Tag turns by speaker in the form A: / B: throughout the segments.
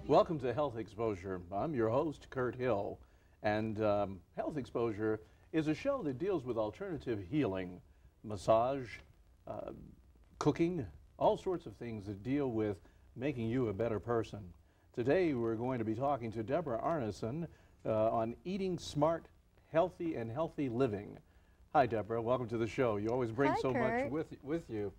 A: Welcome to Health Exposure. I'm your host, Kurt Hill, and Health Exposure is a show that deals with alternative healing, massage, cooking, all sorts of things that deal with making you a better person. Today we're going to be talking to Deborah Arneson on eating smart, healthy, and healthy living. Hi, Deborah. Welcome to the show. You always bring
B: Hi,
A: so
B: Kurt.
A: much with you.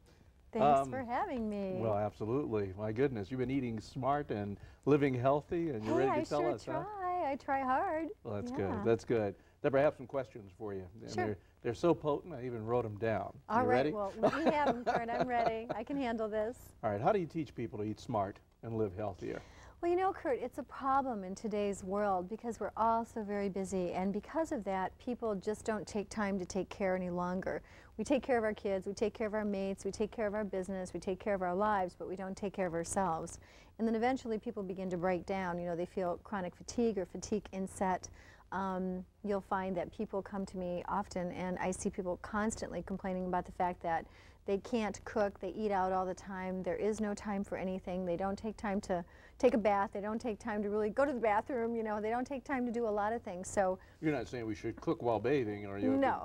B: Thanks for having me.
A: Well, absolutely. My goodness, you've been eating smart and living healthy, and you're ready to tell us, huh?
B: I try hard.
A: Well, that's good. That's good. Deborah, I have some questions for you. And
B: Sure.
A: they're so potent, I even wrote them down.
B: All
A: you
B: right.
A: ready?
B: Well, let me have them, Kurt. I'm ready. I can handle this.
A: All right. How do you teach people to eat smart and live healthier?
B: Well, you know, Kurt, it's a problem in today's world because we're all so very busy, and because of that, people just don't take time to take care any longer. We take care of our kids, we take care of our mates, we take care of our business, we take care of our lives, but we don't take care of ourselves. And then eventually people begin to break down. You know, they feel chronic fatigue or fatigue inset. You'll find that people come to me often, and I see people constantly complaining about the fact that they can't cook, they eat out all the time, there is no time for anything, they don't take time to take a bath, they don't take time to really go to the bathroom, you know, they don't take time to do a lot of things. So
A: you're not saying we should cook while bathing, are you?
B: No,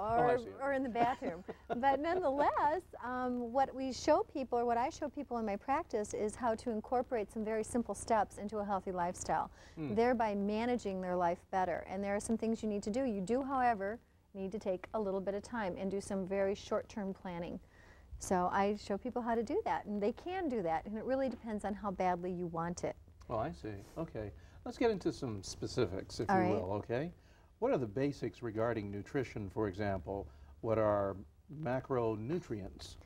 B: or in the bathroom. But nonetheless, what we show people, or what I show people in my practice, is how to incorporate some very simple steps into a healthy lifestyle, thereby managing their life better. And there are some things you need to do. You do, however, need to take a little bit of time and do some very short-term planning. So I show people how to do that, and they can do that, and it really depends on how badly you want it.
A: Oh, I see. Okay. Let's get into some specifics, if
B: All
A: you
B: right.
A: will, okay? What are the basics regarding nutrition, for example? What are macronutrients?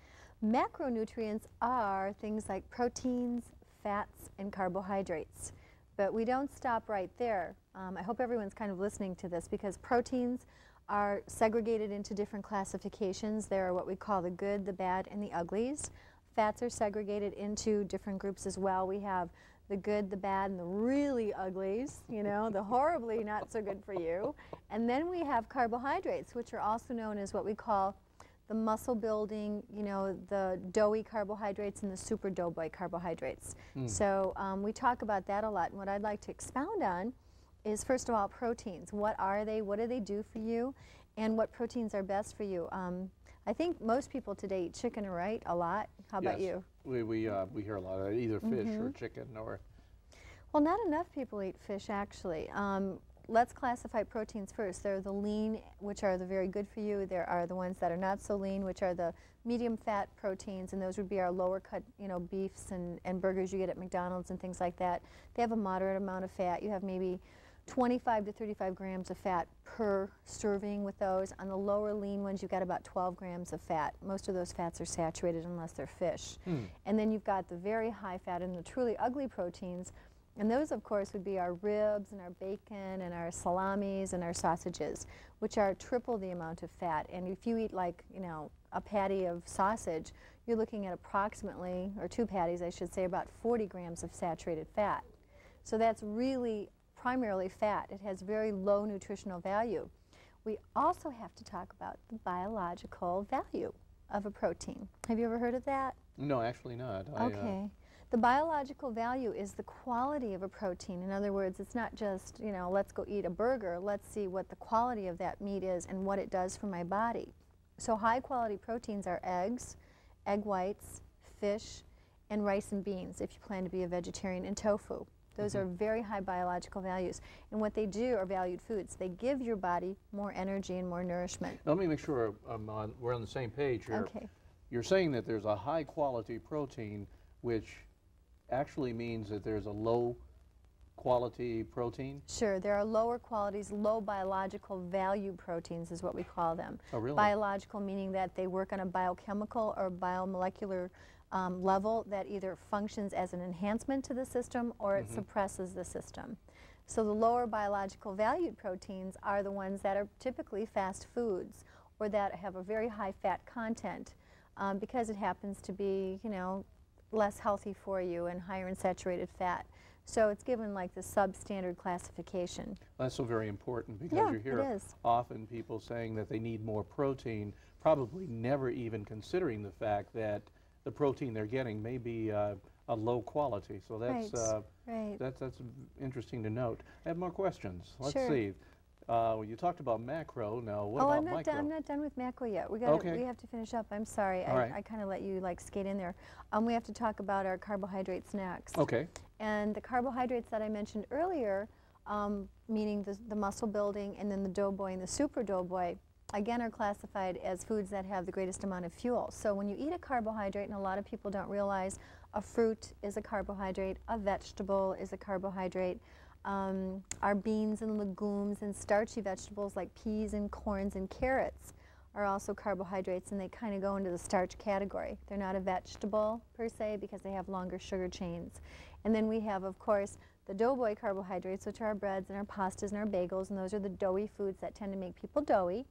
B: Macronutrients are things like proteins, fats, and carbohydrates. But we don't stop right there. I hope everyone's kind of listening to this, because proteins are segregated into different classifications. There are what we call the good, the bad, and the uglies. Fats are segregated into different groups as well. We have the good, the bad, and the really uglies, you know, the horribly not so good for you. And then we have carbohydrates, which are also known as what we call the muscle building, you know, the doughy carbohydrates and the super doughy carbohydrates. So we talk about that a lot. And what I'd like to expound on is, first of all, proteins. What are they? What do they do for you? And what proteins are best for you? I think most people today eat chicken, right? A lot. How about you?
A: We hear a lot of that, either fish or chicken or...
B: Well, not enough people eat fish, actually. Let's classify proteins first. There are the lean, which are the very good for you. There are the ones that are not so lean, which are the medium fat proteins, and those would be our lower cut, you know, beefs and burgers you get at McDonald's and things like that. They have a moderate amount of fat. You have maybe 25 to 35 grams of fat per serving with those. On the lower lean ones, you've got about 12 grams of fat. Most of those fats are saturated unless they're fish. And then you've got the very high fat and the truly ugly proteins, and those, of course, would be our ribs and our bacon and our salamis and our sausages, which are triple the amount of fat. And if you eat, like, you know, a patty of sausage, you're looking at approximately, or two patties, I should say, about 40 grams of saturated fat. So that's really primarily fat. It has very low nutritional value. We also have to talk about the biological value of a protein. Have you ever heard of that?
A: No, actually not.
B: Okay. The biological value is the quality of a protein. In other words, it's not just, you know, let's go eat a burger. Let's see what the quality of that meat is and what it does for my body. So high quality proteins are eggs, egg whites, fish, and rice and beans if you plan to be a vegetarian, and tofu. Those are very high biological values. And what they do are valued foods. They give your body more energy and more nourishment.
A: Now, let me make sure we're on the same page here.
B: Okay.
A: You're saying that there's a high quality protein, which actually means that there's a low quality protein?
B: Sure, there are lower qualities, low biological value proteins is what we call them.
A: Oh, really?
B: Biological meaning that they work on a biochemical or biomolecular level that either functions as an enhancement to the system or it suppresses the system. So the lower biological valued proteins are the ones that are typically fast foods or that have a very high fat content because it happens to be, you know, less healthy for you and higher in saturated fat. So it's given like the substandard classification.
A: That's so very important because you hear often people saying that they need more protein, probably never even considering the fact that the protein they're getting may be a low quality. So that's
B: Right.
A: That's interesting to note. I have more questions. Let's
B: Sure.
A: see. You talked about macro. Now, what
B: Oh,
A: about
B: I'm not
A: micro?
B: done. I'm not done with macro yet.
A: Okay.
B: We have to finish up. I'm sorry.
A: All right.
B: I kind of let you like skate in there. We have to talk about our carbohydrates next.
A: Okay.
B: And the carbohydrates that I mentioned earlier, meaning the muscle building and then the doughboy and the super doughboy, again are classified as foods that have the greatest amount of fuel. So when you eat a carbohydrate, and a lot of people don't realize, a fruit is a carbohydrate, a vegetable is a carbohydrate. Our beans and legumes and starchy vegetables like peas and corns and carrots are also carbohydrates, and they kind of go into the starch category. They're not a vegetable per se because they have longer sugar chains. And then we have, of course, the doughboy carbohydrates, which are our breads and our pastas and our bagels, and those are the doughy foods that tend to make people doughy.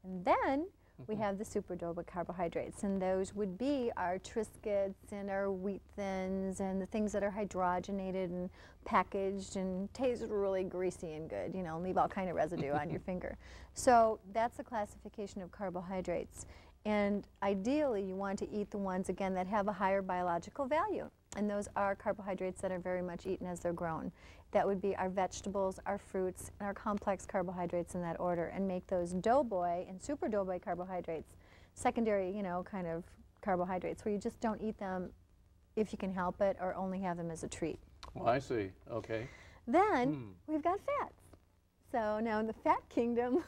B: And then we have the super doughboy carbohydrates, and those would be our Triscuits and our wheat thins and the things that are hydrogenated and packaged and taste really greasy and good, you know, and leave all kind of residue on your finger. So that's the classification of carbohydrates. And ideally, you want to eat the ones, again, that have a higher biological value. And those are carbohydrates that are very much eaten as they're grown. That would be our vegetables, our fruits, and our complex carbohydrates in that order, and make those doughboy and super doughboy carbohydrates secondary, you know, kind of carbohydrates where you just don't eat them if you can help it or only have them as a treat.
A: Well, I see. Okay.
B: Then we've got fats. So now in the fat kingdom,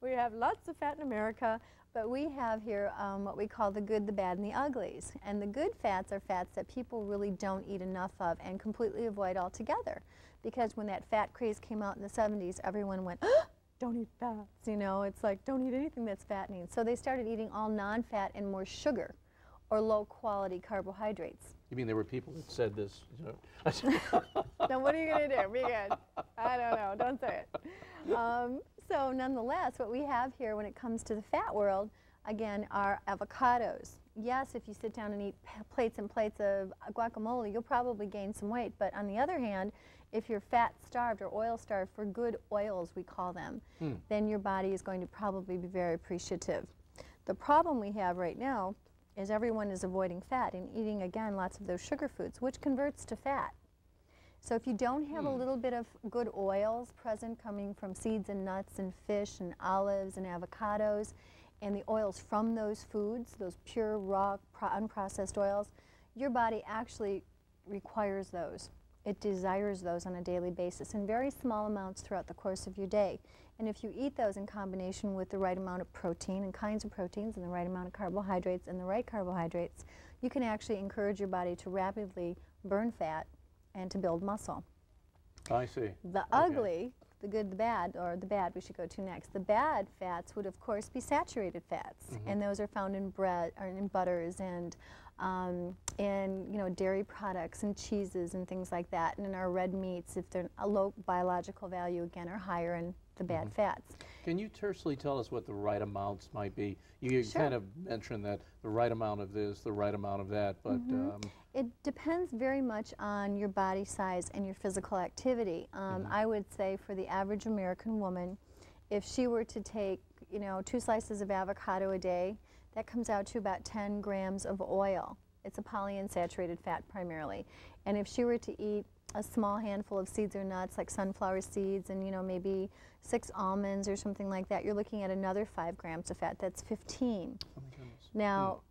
B: we have lots of fat in America, but we have here what we call the good, the bad, and the uglies. And the good fats are fats that people really don't eat enough of and completely avoid altogether. Because when that fat craze came out in the 70s, everyone went, oh, don't eat fats, you know, it's like, don't eat anything that's fattening. So they started eating all non-fat and more sugar or low-quality carbohydrates.
A: You mean there were people that said this? You know?
B: Now what are you going to do? Be good. I don't know. Don't say it. So nonetheless, what we have here when it comes to the fat world, again, are avocados. Yes, if you sit down and eat plates and plates of guacamole, you'll probably gain some weight. But on the other hand, if you're fat-starved or oil-starved for good oils, we call them, then your body is going to probably be very appreciative. The problem we have right now is everyone is avoiding fat and eating, again, lots of those sugar foods, which converts to fat. So if you don't have a little bit of good oils present coming from seeds and nuts and fish and olives and avocados, and the oils from those foods, those pure, raw, unprocessed oils, your body actually requires those. It desires those on a daily basis in very small amounts throughout the course of your day. And if you eat those in combination with the right amount of protein and kinds of proteins and the right amount of carbohydrates and the right carbohydrates, you can actually encourage your body to rapidly burn fat and to build muscle.
A: I see.
B: The ugly, the good, the bad, or the bad we should go to next. The bad fats would, of course, be saturated fats, and those are found in bread, or in butters, and in, you know, dairy products and cheeses and things like that. And in our red meats, if they're a low biological value, again, are higher in the bad fats.
A: Can you tersely tell us what the right amounts might be? You
B: Sure.
A: kind of mentioned that the right amount of this, the right amount of that, but
B: It depends very much on your body size and your physical activity. I would say for the average American woman, if she were to take, you know, 2 slices of avocado a day, that comes out to about 10 grams of oil. It's a polyunsaturated fat primarily. And if she were to eat a small handful of seeds or nuts like sunflower seeds and, you know, maybe 6 almonds or something like that, you're looking at another 5 grams of fat. That's 15.
A: oh my goodness.
B: Now,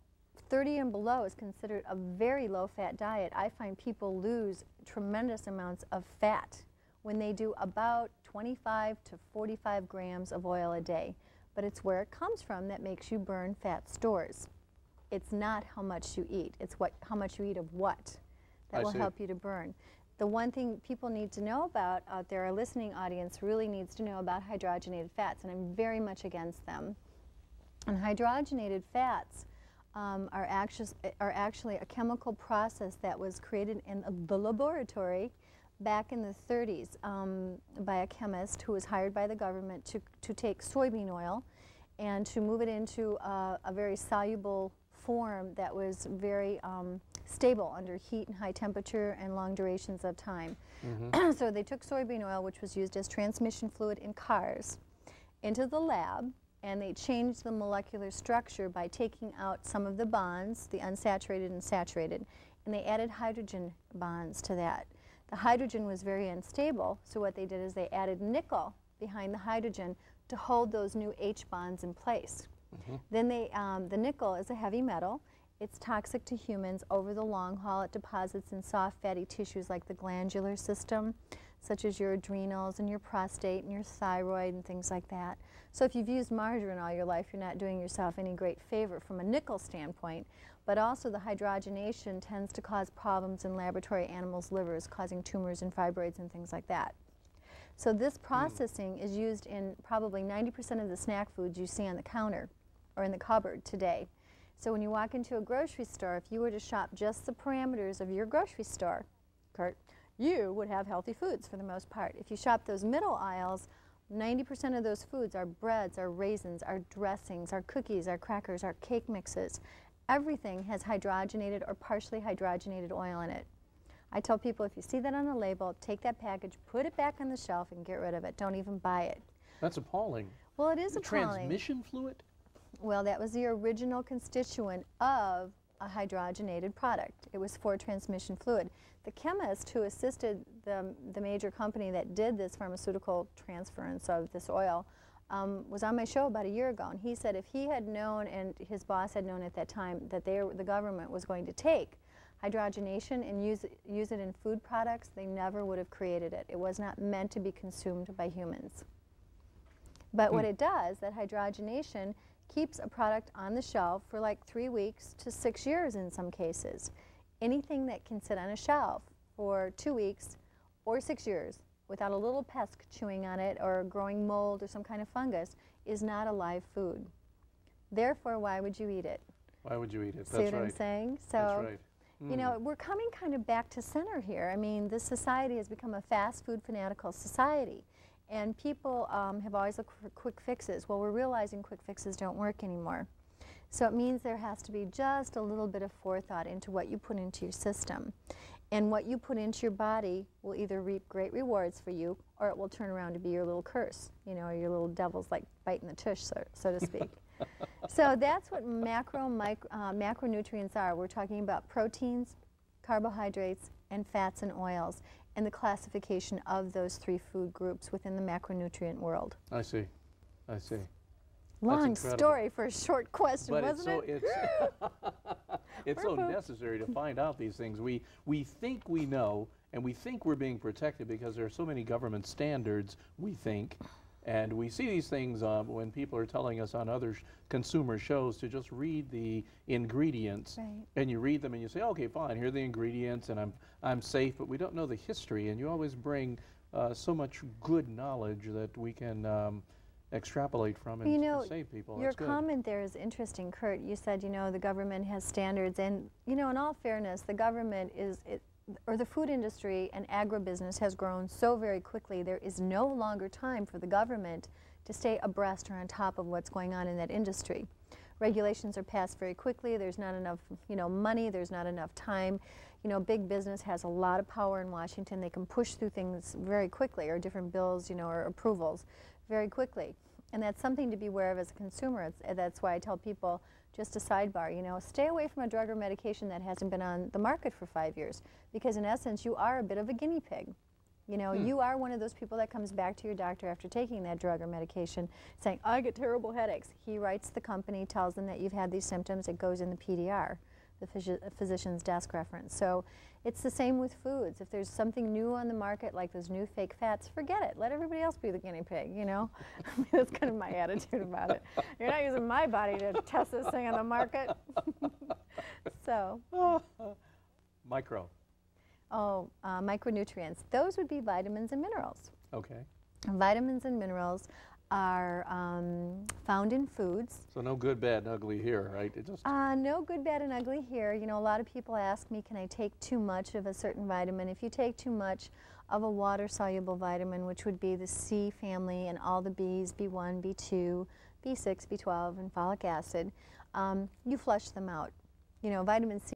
B: 30 and below is considered a very low-fat diet. I find people lose tremendous amounts of fat when they do about 25 to 45 grams of oil a day. But it's where it comes from that makes you burn fat stores. It's not how much you eat. It's how much you eat of what that will help you to burn. The one thing people need to know about out there, our listening audience really needs to know about hydrogenated fats, and I'm very much against them. And hydrogenated fats are actually a chemical process that was created in the laboratory back in the 30s by a chemist who was hired by the government to take soybean oil and to move it into a very soluble form that was very stable under heat and high temperature and long durations of time. So they took soybean oil, which was used as transmission fluid in cars, into the lab, and they changed the molecular structure by taking out some of the bonds, the unsaturated and saturated, and they added hydrogen bonds to that. The hydrogen was very unstable, so what they did is they added nickel behind the hydrogen to hold those new H bonds in place. Then the nickel is a heavy metal. It's toxic to humans over the long haul. It deposits in soft fatty tissues like the glandular system, such as your adrenals and your prostate and your thyroid and things like that. So if you've used margarine all your life, you're not doing yourself any great favor from a nickel standpoint. But also the hydrogenation tends to cause problems in laboratory animals' livers, causing tumors and fibroids and things like that. So this processing is used in probably 90% of the snack foods you see on the counter or in the cupboard today. So when you walk into a grocery store, if you were to shop just the parameters of your grocery store, Kurt, you would have healthy foods for the most part. If you shop those middle aisles, 90% of those foods are breads, are raisins, are dressings, are cookies, are crackers, are cake mixes. Everything has hydrogenated or partially hydrogenated oil in it. I tell people if you see that on a label, take that package, put it back on the shelf and get rid of it. Don't even buy it.
A: That's appalling.
B: Well, it is appalling.
A: Transmission fluid?
B: Well, that was the original constituent of a hydrogenated product. It was for transmission fluid. The chemist who assisted the major company that did this pharmaceutical transference of this oil was on my show about a year ago, and he said if he had known and his boss had known at that time that the government was going to take hydrogenation and use it in food products, they never would have created it. It was not meant to be consumed by humans. But what it does, that hydrogenation keeps a product on the shelf for like 3 weeks to 6 years in some cases. Anything that can sit on a shelf for 2 weeks or 6 years without a little pest chewing on it or growing mold or some kind of fungus is not a live food. Therefore, why would you eat it?
A: Why would you eat it?
B: See what I'm saying? So,
A: that's right.
B: You know, we're coming kind of back to center here. I mean, this society has become a fast food fanatical society. And people have always looked for quick fixes. Well, we're realizing quick fixes don't work anymore. So it means there has to be just a little bit of forethought into what you put into your system. And what you put into your body will either reap great rewards for you, or it will turn around to be your little curse, you know, or your little devil's like biting the tush, so to speak. So that's what macronutrients are. We're talking about proteins, carbohydrates, and fats and oils, and the classification of those 3 food groups within the macronutrient world.
A: I see. I see.
B: Long story for a short question,
A: but
B: wasn't it?
A: It's so necessary to find out these things. We think we know, and we think we're being protected because there are so many government standards, we think. And we see these things when people are telling us on other consumer shows to just read the ingredients.
B: Right.
A: And you read them and you say, okay, fine, here are the ingredients and I'm safe, but we don't know the history. And you always bring so much good knowledge that we can extrapolate from and to save people.
B: Your comment there is interesting, Kurt. You said, you know, the government has standards. And, you know, in all fairness, the government or the food industry and agribusiness has grown so very quickly, there is no longer time for the government to stay abreast or on top of what's going on in that industry. Regulations are passed very quickly. There's not enough, you know, money. There's not enough time. You know, big business has a lot of power in Washington. They can push through things very quickly, or different bills, you know, or approvals very quickly. And that's something to be aware of as a consumer. That's why I tell people, just a sidebar, you know, stay away from a drug or medication that hasn't been on the market for 5 years, because in essence you are a bit of a guinea pig. You know, you are one of those people that comes back to your doctor after taking that drug or medication saying, I get terrible headaches. He writes the company, tells them that you've had these symptoms, it goes in the PDR, the physician's desk reference. So it's the same with foods. If there's something new on the market, like those new fake fats, forget it. Let everybody else be the guinea pig, you know? I mean, that's kind of my attitude about it. You're not using my body to test this thing on the market. So.
A: Micro.
B: Oh, micronutrients. Those would be vitamins and minerals.
A: Okay.
B: Vitamins and minerals are found in foods.
A: So no good, bad, and ugly here, right? It just
B: no good, bad, and ugly here. You know, a lot of people ask me, can I take too much of a certain vitamin? If you take too much of a water-soluble vitamin, which would be the C family and all the Bs, B1, B2, B6, B12, and folic acid, you flush them out. You know, vitamin C